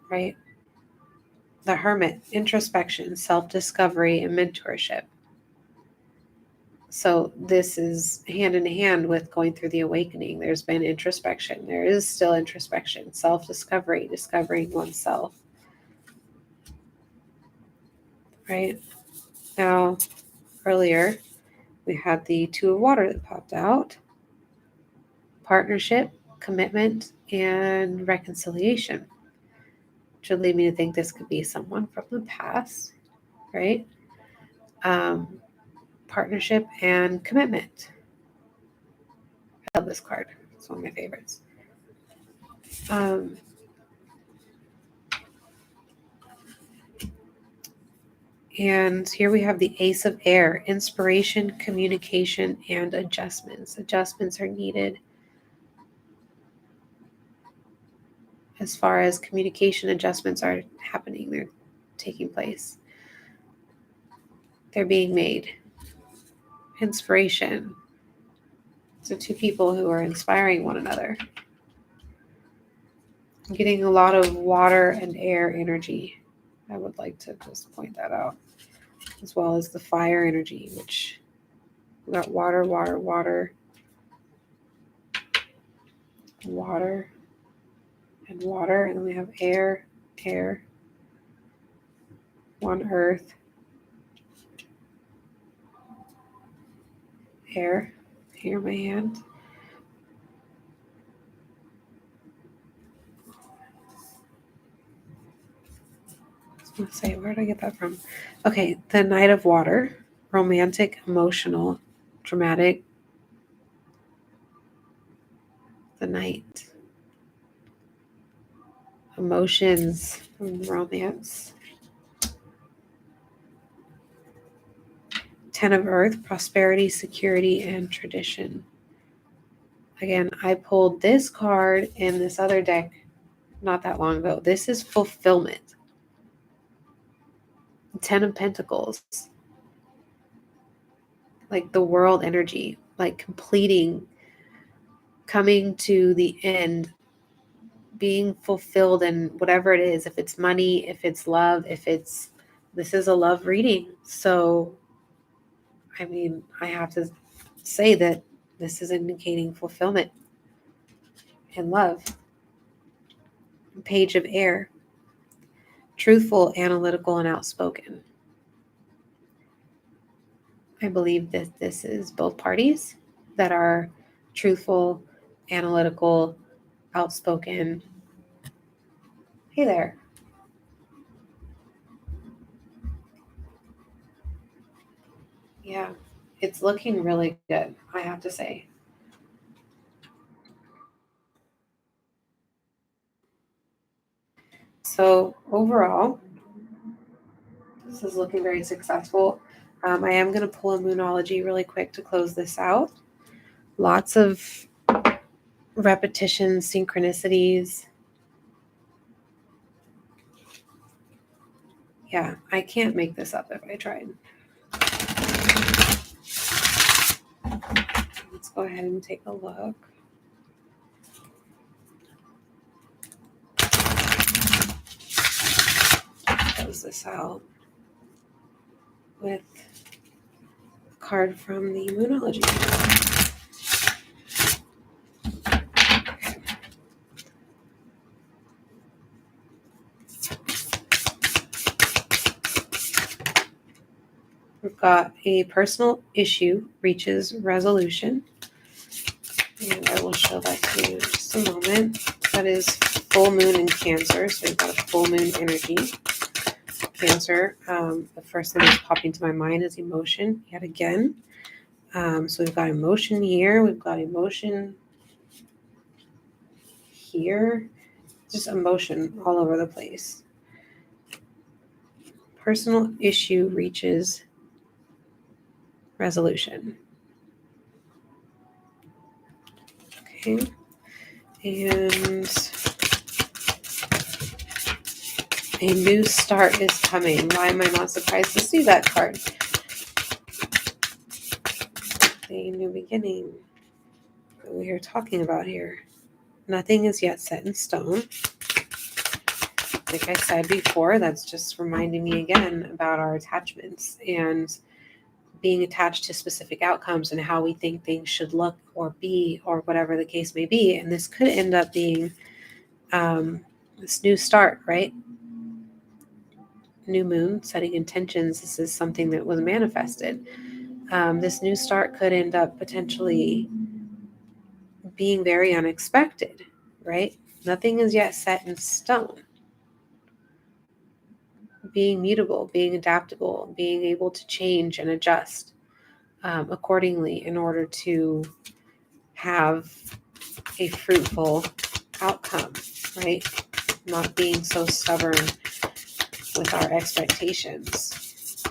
[SPEAKER 1] right? The Hermit, introspection, self-discovery, and mentorship. So this is hand in hand with going through the awakening. There's been introspection. There is still introspection, self-discovery, discovering oneself. Right? Now, earlier, we had the Two of Water that popped out. partnership, commitment, and reconciliation, which would lead me to think this could be someone from the past, right? Partnership and commitment. I love this card. It's one of my favorites. And here we have the Ace of Air, inspiration, communication, and adjustments. Adjustments are needed. As far as communication, adjustments are happening. They're taking place. They're being made. Inspiration. So two people who are inspiring one another. I'm getting a lot of water and air energy. I would like to just point that out. As well as the fire energy, which we got water, water, water, water, and water. And then we have air, air, one earth, air. Here, my hand. I was going to say, where did I get that from? Okay, the Knight of Water, romantic, emotional, dramatic. The Knight. Emotions, romance. 10 of Earth, prosperity, security, and tradition. Again, I pulled this card in this other deck not that long ago. This is fulfillment. 10 of Pentacles. Like the world energy, like completing, coming to the end, being fulfilled in whatever it is. If it's money, if it's love, this is a love reading. So, I mean, I have to say that this is indicating fulfillment and love. Page of Air. Truthful, analytical, and outspoken. I believe that this is both parties that are truthful, analytical, outspoken. Hey there. Yeah, it's looking really good, I have to say. So overall, this is looking very successful. I am going to pull a Moonology really quick to close this out. Lots of repetitions, synchronicities. Yeah, I can't make this up if I tried. Let's go ahead and take a look. Close this out with a card from the Moonology. We've got a personal issue reaches resolution. And I will show that to you in just a moment. That is full moon in Cancer. So we've got a full moon energy. Cancer. The first thing that's popping to my mind is emotion yet again. So we've got emotion here. We've got emotion here. Just emotion all over the place. Personal issue reaches resolution. Okay. And a new start is coming. Why am I not surprised to see that card? A new beginning that we are talking about here. Nothing is yet set in stone. Like I said before, that's just reminding me again about our attachments and being attached to specific outcomes and how we think things should look or be or whatever the case may be. And this could end up being this new start, right? New moon, setting intentions. This is something that was manifested. This new start could end up potentially being very unexpected, right? Nothing is yet set in stone. Being mutable, being adaptable, being able to change and adjust accordingly in order to have a fruitful outcome, right? Not being so stubborn with our expectations.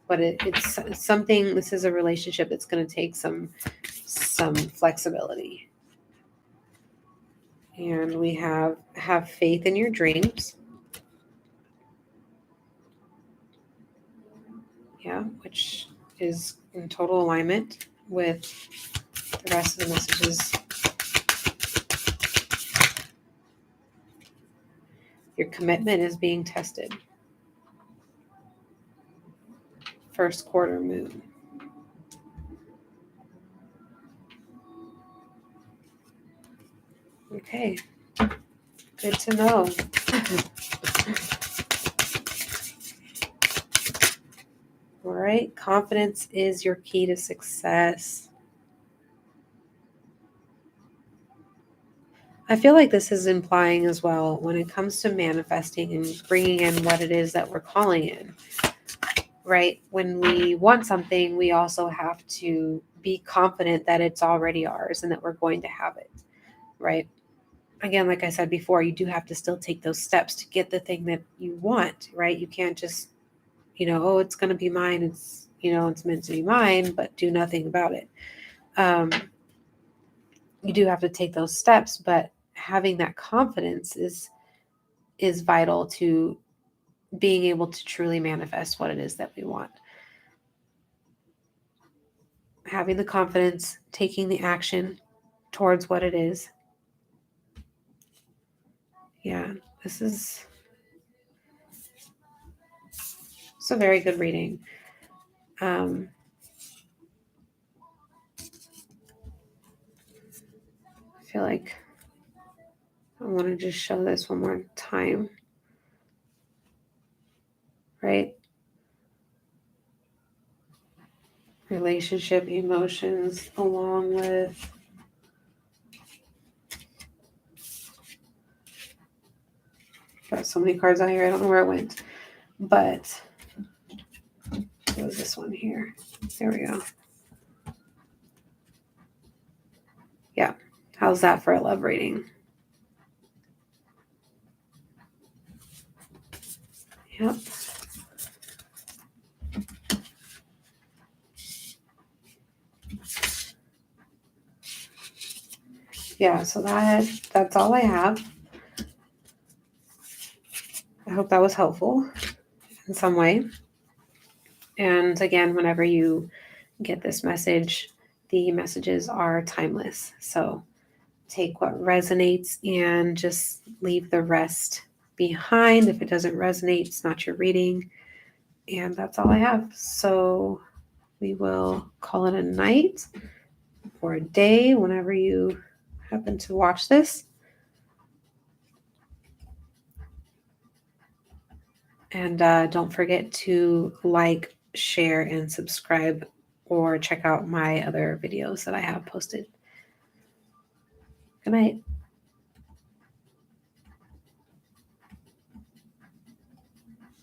[SPEAKER 1] But it's something, this is a relationship that's going to take some flexibility. And we have faith in your dreams. Yeah, which is in total alignment with the rest of the messages. Your commitment is being tested. First quarter moon. Okay, good to know. All right, confidence is your key to success. I feel like this is implying as well when it comes to manifesting and bringing in what it is that we're calling in, right? When we want something, we also have to be confident that it's already ours and that we're going to have it, right? Again, like I said before, you do have to still take those steps to get the thing that you want, right? You can't just, oh, it's going to be mine. It's, it's meant to be mine, but do nothing about it. You do have to take those steps, but having that confidence is vital to being able to truly manifest what it is that we want. Having the confidence, taking the action towards what it is. Yeah, this is a very good reading. I feel like I want to just show this one more time. Right? Relationship, emotions, along with got so many cards out here, I don't know where it went. But it was this one here. There we go. Yeah. How's that for a love reading? Yep. Yeah, so that's all I have. I hope that was helpful in some way. And again, whenever you get this message, the messages are timeless. So take what resonates and just leave the rest behind. If it doesn't resonate, it's not your reading. And that's all I have. So we will call it a night or a day whenever you happen to watch this. And don't forget to like, share, and subscribe, or check out my other videos that I have posted. Good night.